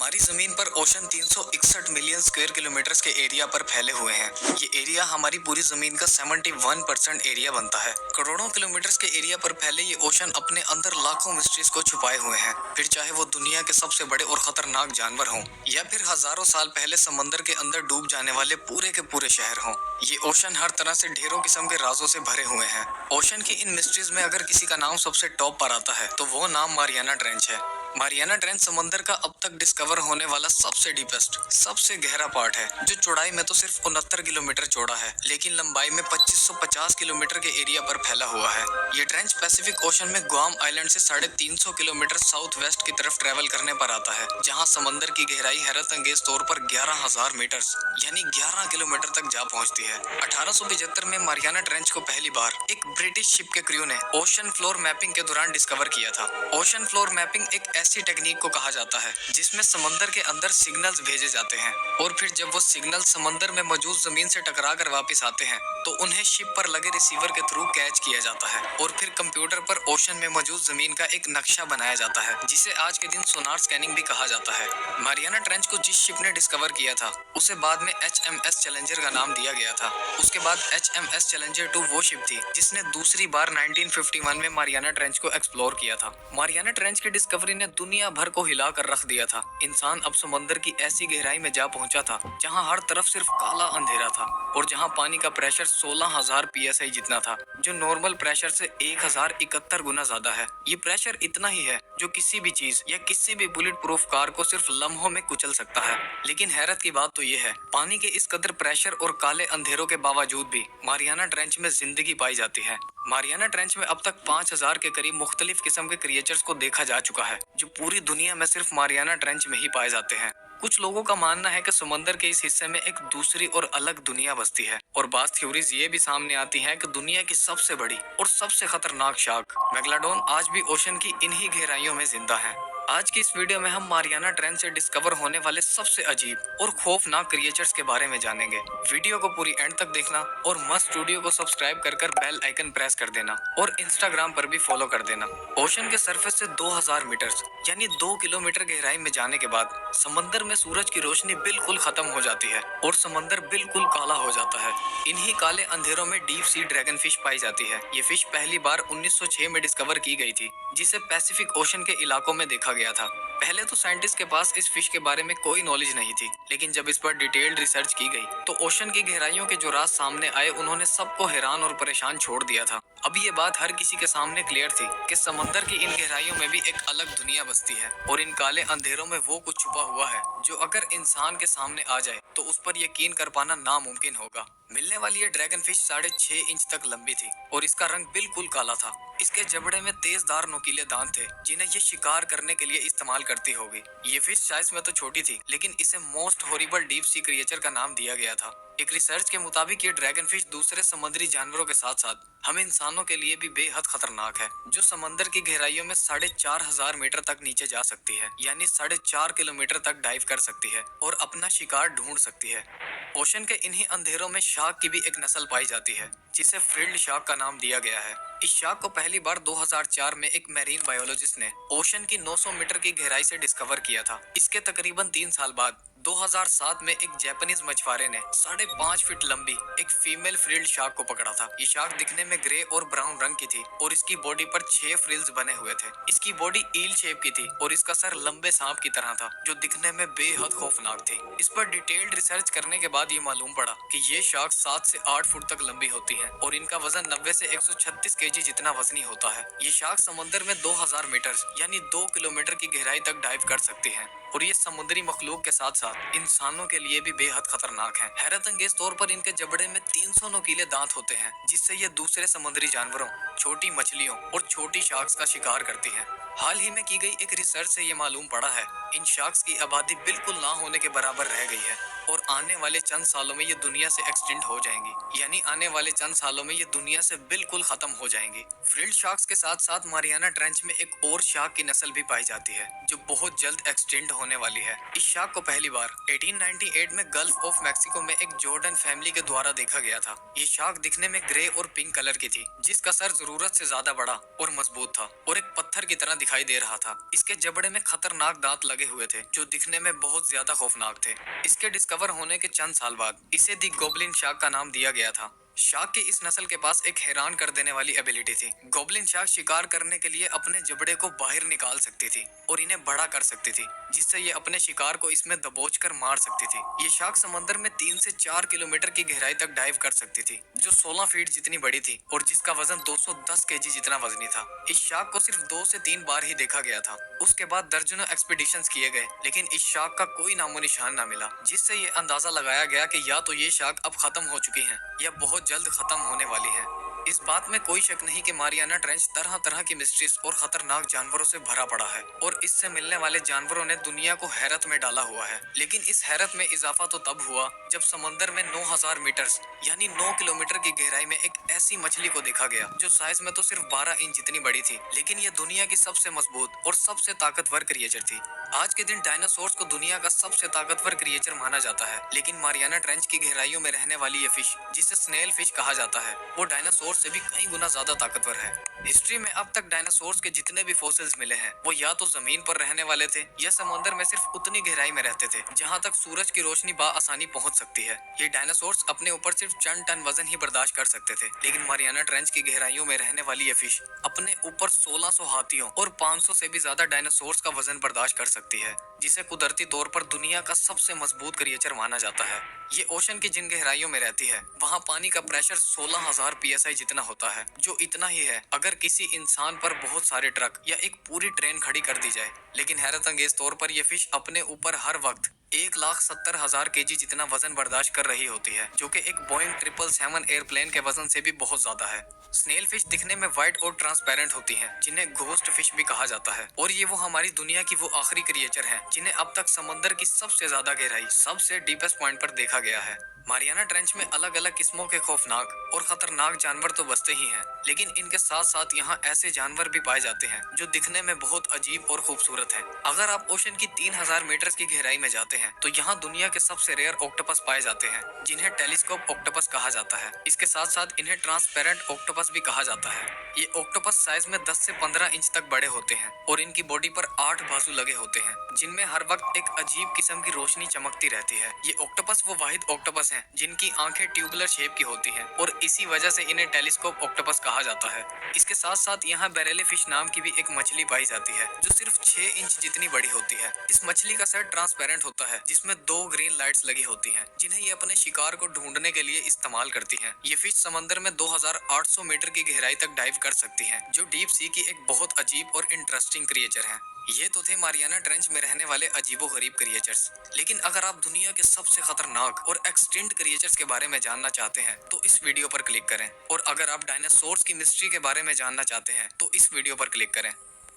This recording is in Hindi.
हमारी जमीन पर ओशन 361 मिलियन स्क्वायर किलोमीटर के एरिया पर फैले हुए हैं। ये एरिया हमारी पूरी जमीन का 71% एरिया बनता है। करोड़ों किलोमीटर के एरिया पर फैले ये ओशन अपने अंदर लाखों मिस्ट्रीज को छुपाए हुए हैं। फिर चाहे वो दुनिया के सबसे बड़े और खतरनाक जानवर हों या फिर हजारों साल पहले समंदर के अंदर डूब जाने वाले पूरे के पूरे शहर हों, ये ओशन हर तरह से ढेरों किस्म के राजों से भरे हुए हैं। ओशन की इन मिस्ट्रीज में अगर किसी का नाम सबसे टॉप पर आता है तो वो नाम मारियाना ट्रेंच है। मारियाना ट्रेंच समंदर का अब तक डिस्कवर होने वाला सबसे डीपेस्ट, सबसे गहरा पार्ट है, जो चौड़ाई में तो सिर्फ 69 किलोमीटर चौड़ा है, लेकिन लंबाई में 2550 किलोमीटर के एरिया पर फैला हुआ है। ये ट्रेंच पैसिफिक ओशन में गुआम आइलैंड से 350 किलोमीटर साउथ वेस्ट की तरफ ट्रेवल करने पर आता है, जहाँ समंदर की गहराई हैरत अंगेज तौर पर 11,000 मीटर यानी 11 किलोमीटर तक जा पहुँचती है। 1875 में मारियाना ट्रेंच को पहली बार एक ब्रिटिश शिप के क्रू ने ओशन फ्लोर मैपिंग के दौरान डिस्कवर किया था। ओशन फ्लोर मैपिंग एक ऐसी टेक्निक को कहा जाता है जिसमें समंदर के अंदर सिग्नल्स भेजे जाते हैं और फिर जब वो सिग्नल समंदर में मौजूद जमीन से टकरा कर वापस आते हैं तो उन्हें शिप पर लगे रिसीवर के थ्रू कैच किया जाता है और फिर कंप्यूटर पर ओशन में मौजूद जमीन का एक नक्शा बनाया जाता है, जिसे आज के दिन सोनार स्कैनिंग भी कहा जाता है। मारियाना ट्रेंच को जिस शिप ने डिस्कवर किया था उसे बाद में HMS चैलेंजर का नाम दिया गया था। उसके बाद HMS चैलेंजर 2 वो शिप थी जिसने दूसरी बार 1951 में मारियाना ट्रेंच को एक्सप्लोर किया था। मारियाना ट्रेंच की डिस्कवरी ने दुनिया भर को हिला कर रख दिया था। इंसान अब समंदर की ऐसी गहराई में जा पहुंचा था जहां हर तरफ सिर्फ काला अंधेरा था और जहां पानी का प्रेशर 16,000 PSI जितना था, जो नॉर्मल प्रेशर से 1071 गुना ज्यादा है। ये प्रेशर इतना ही है जो किसी भी चीज या किसी भी बुलेट प्रूफ कार को सिर्फ लम्हों में कुचल सकता है। लेकिन हैरत की बात तो ये है, पानी के इस कदर प्रेशर और काले अंधेरों के बावजूद भी मारियाना ट्रेंच में जिंदगी पाई जाती है। मारियाना ट्रेंच में अब तक 5000 के करीब मुख्तलिफ किस्म के क्रिएचर्स को देखा जा चुका है, जो पूरी दुनिया में सिर्फ मारियाना ट्रेंच में ही पाए जाते हैं। कुछ लोगों का मानना है कि समंदर के इस हिस्से में एक दूसरी और अलग दुनिया बसती है और बात थ्योरीज ये भी सामने आती हैं कि दुनिया की सबसे बड़ी और सबसे खतरनाक शार्क मेगलाडोन आज भी ओशन की इन्हीं गहराइयों में जिंदा है। आज की इस वीडियो में हम मारियाना ट्रेंच से डिस्कवर होने वाले सबसे अजीब और खौफनाक क्रिएचर्स के बारे में जानेंगे। वीडियो को पूरी एंड तक देखना और मस्त स्टूडियो को सब्सक्राइब कर बेल आइकन प्रेस कर देना और इंस्टाग्राम पर भी फॉलो कर देना। ओशन के सरफेस से 2000 मीटर यानी 2 किलोमीटर गहराई में जाने के बाद समंदर में सूरज की रोशनी बिल्कुल खत्म हो जाती है और समंदर बिल्कुल काला हो जाता है। इन्हीं काले अंधेरों में डीप सी ड्रैगन फिश पाई जाती है। ये फिश पहली बार 1906 में डिस्कवर की गई थी, जिसे पैसिफिक ओशन के इलाकों में देखा गया था। पहले तो साइंटिस्ट के पास इस फिश के बारे में कोई नॉलेज नहीं थी, लेकिन जब इस पर डिटेल्ड रिसर्च की गई तो ओशन की गहराइयों के जो राज सामने आए उन्होंने सबको हैरान और परेशान छोड़ दिया था। अब ये बात हर किसी के सामने क्लियर थी कि समंदर की इन गहराइयों में भी एक अलग दुनिया बसती है और इन काले अंधेरों में वो कुछ छुपा हुआ है जो अगर इंसान के सामने आ जाए तो उस पर यकीन कर पाना नामुमकिन होगा। मिलने वाली ये ड्रैगन फिश 6.5 इंच तक लंबी थी और इसका रंग बिल्कुल काला था। इसके जबड़े में तेजदार नुकीले दांत थे जिन्हें ये शिकार करने के लिए इस्तेमाल करती होगी। ये फिश साइज में तो छोटी थी, लेकिन इसे most horrible deep sea creature का नाम दिया गया था। एक रिसर्च के मुताबिक ये ड्रैगन फिश दूसरे समुद्री जानवरों के साथ साथ हम इंसानों के लिए भी बेहद खतरनाक है, जो समंदर की गहराइयों में 4500 मीटर तक नीचे जा सकती है, यानी 4.5 किलोमीटर तक डाइव कर सकती है और अपना शिकार ढूंढ सकती है। ओशन के इन्हीं अंधेरों में शार्क की भी एक नस्ल पाई जाती है जिसे फ्रिल्ड शार्क का नाम दिया गया है। इस शार्क को पहली बार 2004 में एक मैरीन बायोलॉजिस्ट ने ओशन की 900 मीटर की गहराई से डिस्कवर किया था। इसके तकरीबन 3 साल बाद 2007 में एक जापानीज मछुआरे ने 5.5 फीट लंबी एक फीमेल फ्रिल्ड शार्क को पकड़ा था। ये शार्क दिखने में ग्रे और ब्राउन रंग की थी और इसकी बॉडी पर 6 फ्रिल्स बने हुए थे। इसकी बॉडी ईल शेप की थी और इसका सर लंबे सांप की तरह था, जो दिखने में बेहद खौफनाक थी। इस पर डिटेल्ड रिसर्च करने के बाद ये मालूम पड़ा कि ये शार्क 7 से 8 फुट तक लंबी होती है और इनका वजन 90 से 136 केजी जितना वजनी होता है। ये शार्क समुद्र में 2000 मीटर यानी 2 किलोमीटर की गहराई तक डाइव कर सकती है और ये समुद्री मखलूक के साथ साथ इंसानों के लिए भी बेहद खतरनाक है। हैरत अंगेज तौर पर इनके जबड़े में 300 नुकीले दांत होते हैं, जिससे ये दूसरे समुद्री जानवरों, छोटी मछलियों और छोटी शार्क्स का शिकार करती हैं। हाल ही में की गई एक रिसर्च से ये मालूम पड़ा है इन शार्क्स की आबादी बिल्कुल ना होने के बराबर रह गई है और आने वाले चंद सालों में ये दुनिया से एक्सटिंक्ट हो जाएंगी, यानी आने वाले चंद सालों में ये दुनिया से बिल्कुल खत्म हो जाएंगी। फ्रिल्ड शार्क्स के साथ साथ मारियाना ट्रेंच में एक और शार्क की नस्ल भी पाई जाती है जो बहुत जल्द एक्सटिंक्ट होने वाली है। इस शार्क को पहली बार 1898 में गल्फ ऑफ मैक्सिको में एक जॉर्डन फैमिली के द्वारा देखा गया था। ये शार्क दिखने में ग्रे और पिंक कलर की थी, जिसका सर जरूरत से ज्यादा बड़ा और मजबूत था और एक पत्थर की तरह दिखाई दे रहा था। इसके जबड़े में खतरनाक दांत लगे हुए थे जो दिखने में बहुत ज्यादा खौफनाक थे। इसके डिस्कवर होने के चंद साल बाद इसे दी गोब्लिन शार्क का नाम दिया गया था। शार्क की इस नस्ल के पास एक हैरान कर देने वाली एबिलिटी थी। गोब्लिन शार्क शिकार करने के लिए अपने जबड़े को बाहर निकाल सकती थी और इन्हें बड़ा कर सकती थी, जिससे ये अपने शिकार को इसमें दबोचकर मार सकती थी। ये शार्क समंदर में 3 से 4 किलोमीटर की गहराई तक डाइव कर सकती थी, जो 16 फीट जितनी बड़ी थी और जिसका वजन 210 केजी जितना वजनी था। इस शार्क को सिर्फ 2 से 3 बार ही देखा गया था। उसके बाद दर्जनों एक्सपीडिशंस किए गए, लेकिन इस शार्क का कोई नामो निशान न मिला, जिससे ये अंदाजा लगाया गया कि या तो ये शार्क अब खत्म हो चुकी हैं या बहुत जल्द खत्म होने वाली है। इस बात में कोई शक नहीं कि मारियाना ट्रेंच तरह तरह की मिस्ट्रीज और खतरनाक जानवरों से भरा पड़ा है और इससे मिलने वाले जानवरों ने दुनिया को हैरत में डाला हुआ है। लेकिन इस हैरत में इजाफा तो तब हुआ जब समंदर में 9000 मीटर्स यानी 9 किलोमीटर की गहराई में एक ऐसी मछली को देखा गया जो साइज में तो सिर्फ 12 इंच जितनी बड़ी थी, लेकिन ये दुनिया की सबसे मजबूत और सबसे ताकतवर क्रिएचर थी। आज के दिन डायनासोर्स को दुनिया का सबसे ताकतवर क्रिएचर माना जाता है, लेकिन मारियाना ट्रेंच की गहराइयों में रहने वाली ये फिश, जिसे स्नेल फिश कहा जाता है, वो डायनासोर से भी कई गुना ज्यादा ताकतवर है। हिस्ट्री में अब तक डायनासोर्स के जितने भी फॉसिल्स मिले हैं, वो या तो जमीन पर रहने वाले थे या समुद्र में सिर्फ उतनी गहराई में रहते थे जहां तक सूरज की रोशनी आसानी पहुंच सकती है। ये डायनासोर्स अपने ऊपर सिर्फ चंद टन वजन ही बर्दाश्त कर सकते थे, लेकिन मारियाना ट्रेंच की गहराइयों में रहने वाली ये फिश अपने ऊपर 1600 हाथियों और 500 से भी ज्यादा डायनासोर्स का वजन बर्दाश्त कर सकती है, जिसे कुदरती तौर पर दुनिया का सबसे मजबूत क्रिएचर माना जाता है। ये ओशन की जिन गहराइयों में रहती है, वहाँ पानी का प्रेशर 16,000 PSI जितना होता है, जो इतना ही है अगर किसी इंसान पर बहुत सारे ट्रक या एक पूरी ट्रेन खड़ी कर दी जाए। लेकिन हैरत अंगेज तौर पर यह फिश अपने ऊपर हर वक्त 1,70,000 केजी जितना वजन बर्दाश्त कर रही होती है, जो कि एक बोइंग 777 एयरप्लेन के वजन से भी बहुत ज्यादा है। स्नेल फिश दिखने में व्हाइट और ट्रांसपेरेंट होती हैं, जिन्हें घोस्ट फिश भी कहा जाता है, और ये वो हमारी दुनिया की वो आखिरी क्रिएचर हैं जिन्हें अब तक समंदर की सबसे ज्यादा गहराई, सबसे डीपेस्ट पॉइंट पर देखा गया है। मारियाना ट्रेंच में अलग अलग किस्मों के खौफनाक और खतरनाक जानवर तो बसते ही हैं, लेकिन इनके साथ साथ यहाँ ऐसे जानवर भी पाए जाते हैं जो दिखने में बहुत अजीब और खूबसूरत हैं। अगर आप ओशन की 3000 मीटर की गहराई में जाते हैं तो यहाँ दुनिया के सबसे रेयर ऑक्टोपस पाए जाते हैं, जिन्हें टेलीस्कोप ऑक्टोपस कहा जाता है। इसके साथ साथ इन्हें ट्रांसपेरेंट ऑक्टोपस भी कहा जाता है। ये ऑक्टोपस साइज में 10 से 15 इंच तक बड़े होते हैं और इनकी बॉडी पर 8 बाजू लगे होते हैं, जिनमें हर वक्त एक अजीब किस्म की रोशनी चमकती रहती है। ये ऑक्टोपस वो वाहिद ऑक्टोपस हैं जिनकी आंखें ट्यूबुलर शेप की होती हैं और इसी वजह से इन्हें टेलीस्कोप ऑक्टोपस कहा जाता है। इसके साथ साथ यहाँ बेरेले फिश नाम की भी एक मछली पाई जाती है जो सिर्फ 6 इंच जितनी बड़ी होती है। इस मछली का सर ट्रांसपेरेंट होता है, जिसमें 2 ग्रीन लाइट्स लगी होती हैं, जिन्हें ये अपने शिकार को ढूंढने के लिए इस्तेमाल करती हैं। ये फिश समंदर में 2800 मीटर की गहराई तक डाइव कर सकती हैं, जो डीप सी की एक बहुत अजीब और इंटरेस्टिंग क्रिएचर है। ये तो थे मारियाना ट्रेंच में रहने वाले अजीबो-गरीब क्रिएचर्स, लेकिन अगर आप दुनिया के सबसे खतरनाक और एक्सटिंक्ट क्रिएचर्स के बारे में जानना चाहते हैं तो इस वीडियो पर क्लिक करें, और अगर आप डायनासोर्स की मिस्ट्री के बारे में जानना चाहते हैं तो इस वीडियो पर क्लिक करें।